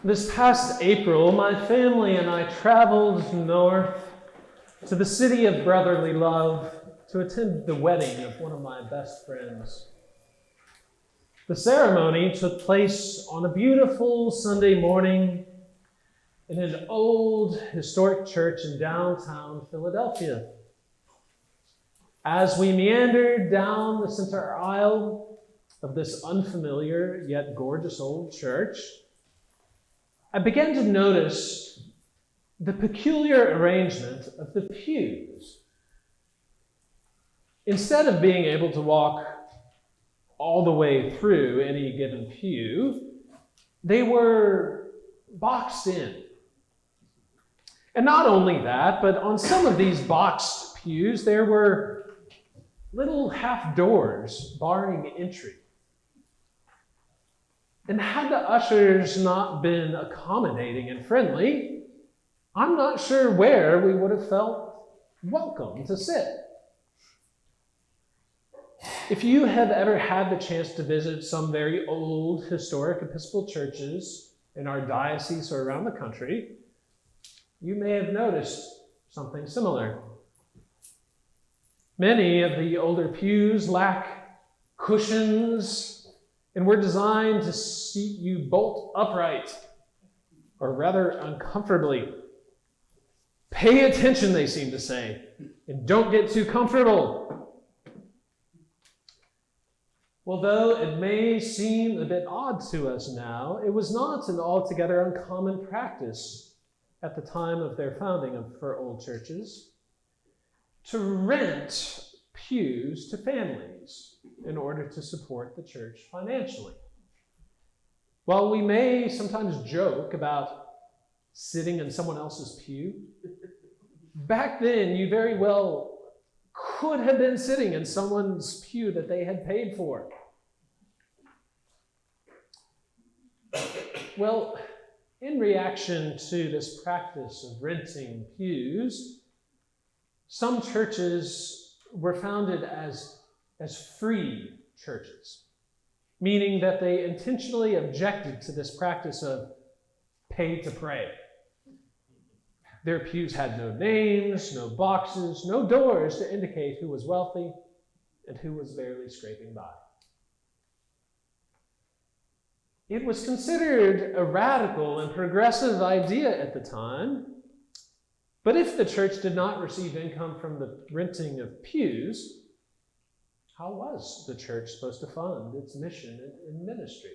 This past April, my family and I traveled north to the city of brotherly love to attend the wedding of one of my best friends. The ceremony took place on a beautiful Sunday morning in an old historic church in downtown Philadelphia. As we meandered down the center aisle of this unfamiliar yet gorgeous old church, I began to notice the peculiar arrangement of the pews. Instead of being able to walk all the way through any given pew, they were boxed in. And not only that, but on some of these boxed pews, there were little half doors barring entry. And had the ushers not been accommodating and friendly, I'm not sure where we would have felt welcome to sit. If you have ever had the chance to visit some very old historic Episcopal churches in our diocese or around the country, you may have noticed something similar. Many of the older pews lack cushions and were designed to seat you bolt upright, or rather uncomfortably. Pay attention, they seem to say, and don't get too comfortable. Well, though it may seem a bit odd to us now, it was not an altogether uncommon practice at the time of their founding for old churches to rent pews to families in order to support the church financially. While we may sometimes joke about sitting in someone else's pew, back then you very well could have been sitting in someone's pew that they had paid for. Well, in reaction to this practice of renting pews, some churches were founded as free churches, meaning that they intentionally objected to this practice of pay to pray. Their pews had no names, no boxes, no doors to indicate who was wealthy and who was barely scraping by. It was considered a radical and progressive idea at the time, but if the church did not receive income from the renting of pews, how was the church supposed to fund its mission and ministry?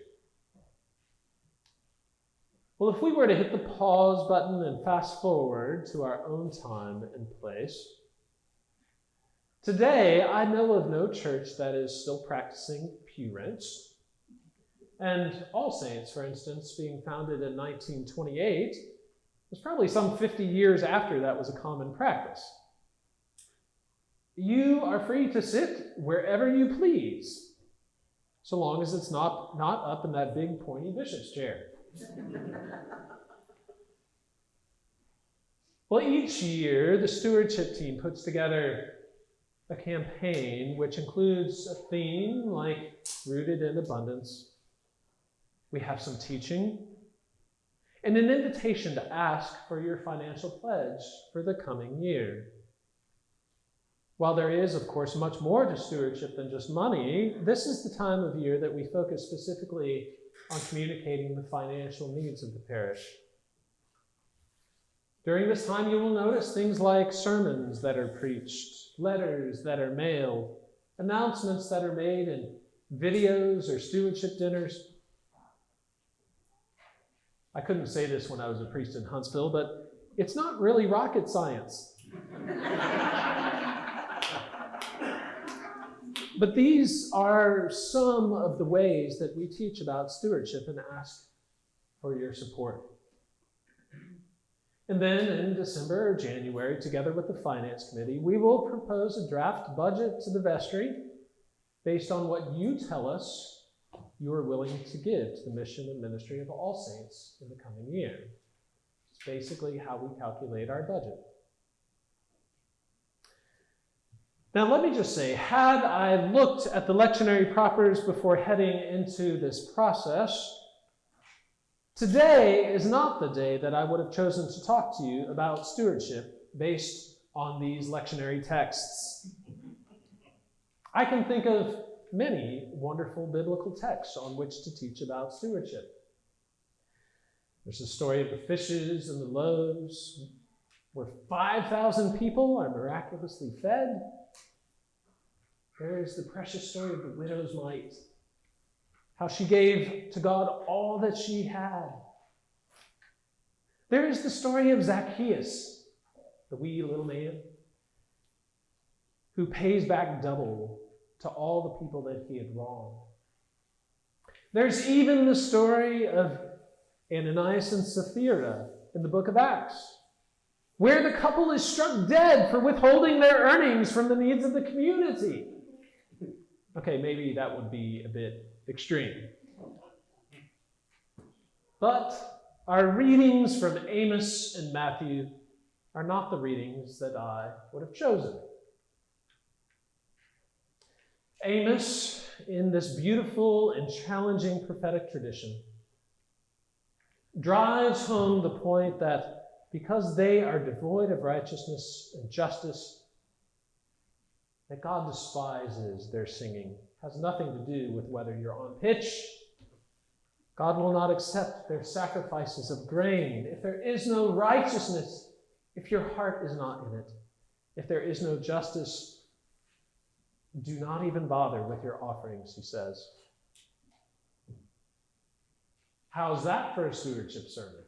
Well, if we were to hit the pause button and fast forward to our own time and place, today I know of no church that is still practicing pew rents. And All Saints, for instance, being founded in 1928, was probably some 50 years after that was a common practice. You are free to sit wherever you please, so long as it's not up in that big pointy bishop's chair. Well, each year, the stewardship team puts together a campaign which includes a theme like Rooted in Abundance. We have some teaching and an invitation to ask for your financial pledge for the coming year. While there is, of course, much more to stewardship than just money, this is the time of year that we focus specifically on communicating the financial needs of the parish. During this time, you will notice things like sermons that are preached, letters that are mailed, announcements that are made, and videos or stewardship dinners. I couldn't say this when I was a priest in Huntsville, but it's not really rocket science. But these are some of the ways that we teach about stewardship and ask for your support. And then in December or January, together with the Finance Committee, we will propose a draft budget to the vestry based on what you tell us you are willing to give to the mission and ministry of All Saints in the coming year. It's basically how we calculate our budget. Now, let me just say, had I looked at the lectionary propers before heading into this process, Today is not the day that I would have chosen to talk to you about stewardship based on these lectionary texts. I can think of many wonderful biblical texts on which to teach about stewardship. There's the story of the fishes and the loaves, where 5,000 people are miraculously fed. There is the precious story of the widow's mite, how she gave to God all that she had. There is the story of Zacchaeus, the wee little man, who pays back double to all the people that he had wronged. There's even the story of Ananias and Sapphira in the book of Acts, where the couple is struck dead for withholding their earnings from the needs of the community. Okay, maybe that would be a bit extreme. But our readings from Amos and Matthew are not the readings that I would have chosen. Amos, in this beautiful and challenging prophetic tradition, drives home the point that because they are devoid of righteousness and justice, that God despises their singing. It has nothing to do with whether you're on pitch. God will not accept their sacrifices of grain. If there is no righteousness, if your heart is not in it, if there is no justice, do not even bother with your offerings, he says. How's that for a stewardship sermon?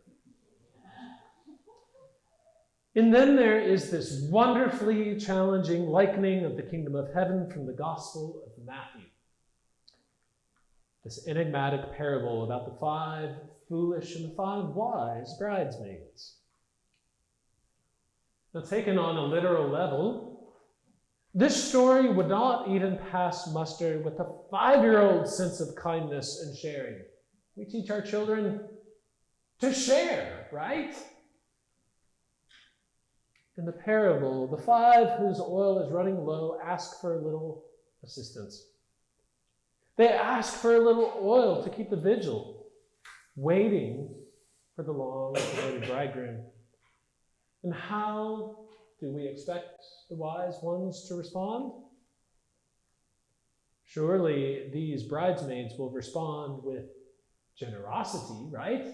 And then there is this wonderfully challenging likening of the kingdom of heaven from the Gospel of Matthew. This enigmatic parable about the 5 foolish and the 5 wise bridesmaids. Now, taken on a literal level, this story would not even pass muster with a 5-year-old sense of kindness and sharing. We teach our children to share, right? In the parable, the 5 whose oil is running low ask for a little assistance. They ask for a little oil to keep the vigil, waiting for the long-awaited bridegroom. And how do we expect the wise ones to respond? Surely these bridesmaids will respond with generosity, right?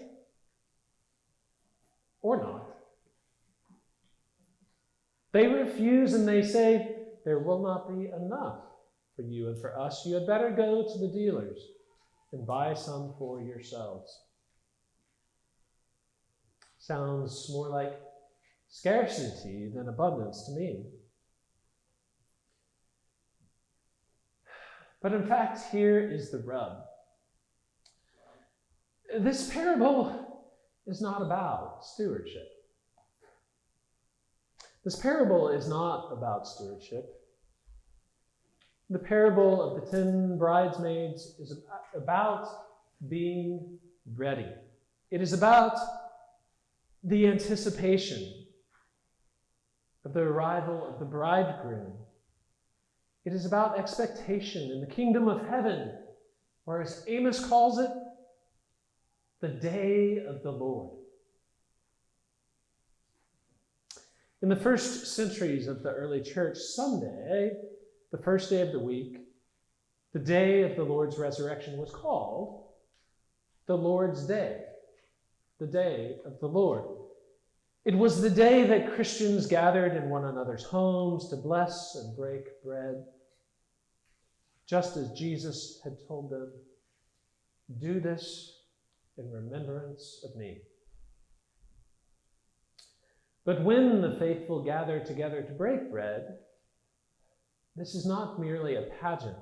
Or not. They refuse and they say, there will not be enough for you and for us. You had better go to the dealers and buy some for yourselves. Sounds more like scarcity than abundance to me. But in fact, here is the rub. This parable is not about stewardship. This parable is not about stewardship. The parable of the 10 bridesmaids is about being ready. It is about the anticipation of the arrival of the bridegroom. It is about expectation in the kingdom of heaven, or as Amos calls it, the day of the Lord. In the first centuries of the early church, Sunday, the first day of the week, the day of the Lord's resurrection, was called the Lord's Day, the day of the Lord. It was the day that Christians gathered in one another's homes to bless and break bread, just as Jesus had told them, do this in remembrance of me. But when the faithful gather together to break bread, this is not merely a pageant.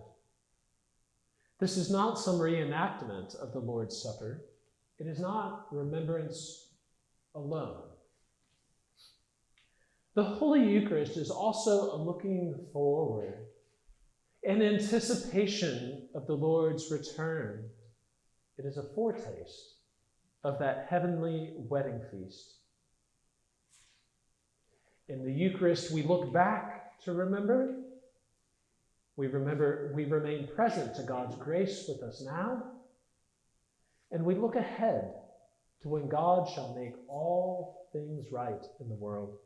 This is not some reenactment of the Lord's Supper. It is not remembrance alone. The Holy Eucharist is also a looking forward, an anticipation of the Lord's return. It is a foretaste of that heavenly wedding feast. In the Eucharist, we look back to remember. We remain present to God's grace with us now. And we look ahead to when God shall make all things right in the world.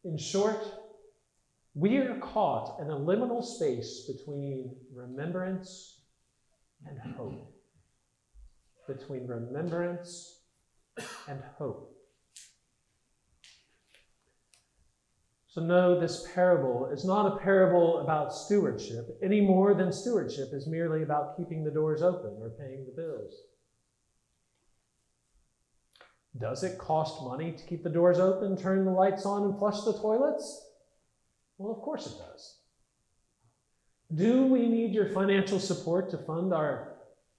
In short, we are caught in a liminal space between remembrance and hope. Between remembrance and hope. So no, this parable is not a parable about stewardship, any more than stewardship is merely about keeping the doors open or paying the bills. Does it cost money to keep the doors open, turn the lights on, and flush the toilets? Well, of course it does. Do we need your financial support to fund our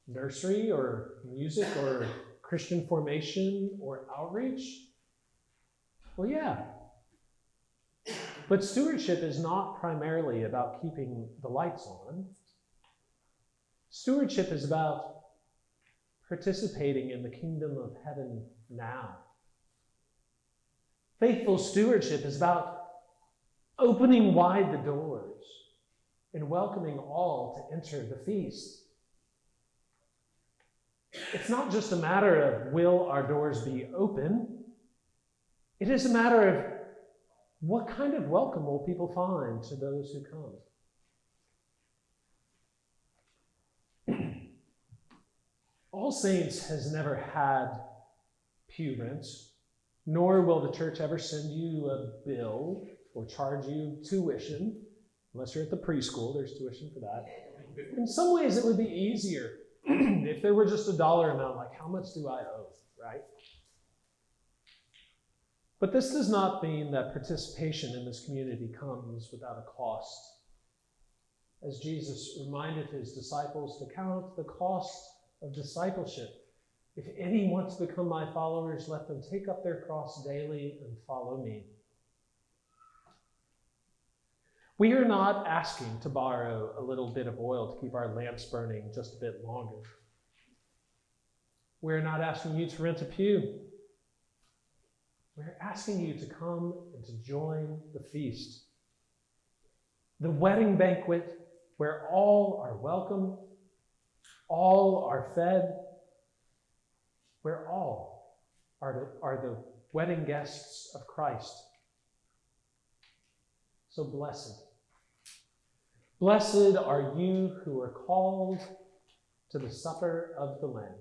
nursery or music or Christian formation or outreach? Well, yeah. But stewardship is not primarily about keeping the lights on. Stewardship is about participating in the kingdom of heaven now. Faithful stewardship is about opening wide the doors and welcoming all to enter the feast. It's not just a matter of will our doors be open. It is a matter of what kind of welcome will people find to those who come. All Saints has never had pew rents, nor will the church ever send you a bill or charge you tuition, unless you're at the preschool, there's tuition for that. In some ways, it would be easier if there were just a dollar amount, like how much do I owe, right? But this does not mean that participation in this community comes without a cost. As Jesus reminded his disciples to count the cost of discipleship. If any want to become my followers, let them take up their cross daily and follow me. We are not asking to borrow a little bit of oil to keep our lamps burning just a bit longer. We're not asking you to rent a pew. We're asking you to come and to join the feast. The wedding banquet where all are welcome, all are fed, where all are the wedding guests of Christ. So blessed. Blessed are you who are called to the supper of the Lamb.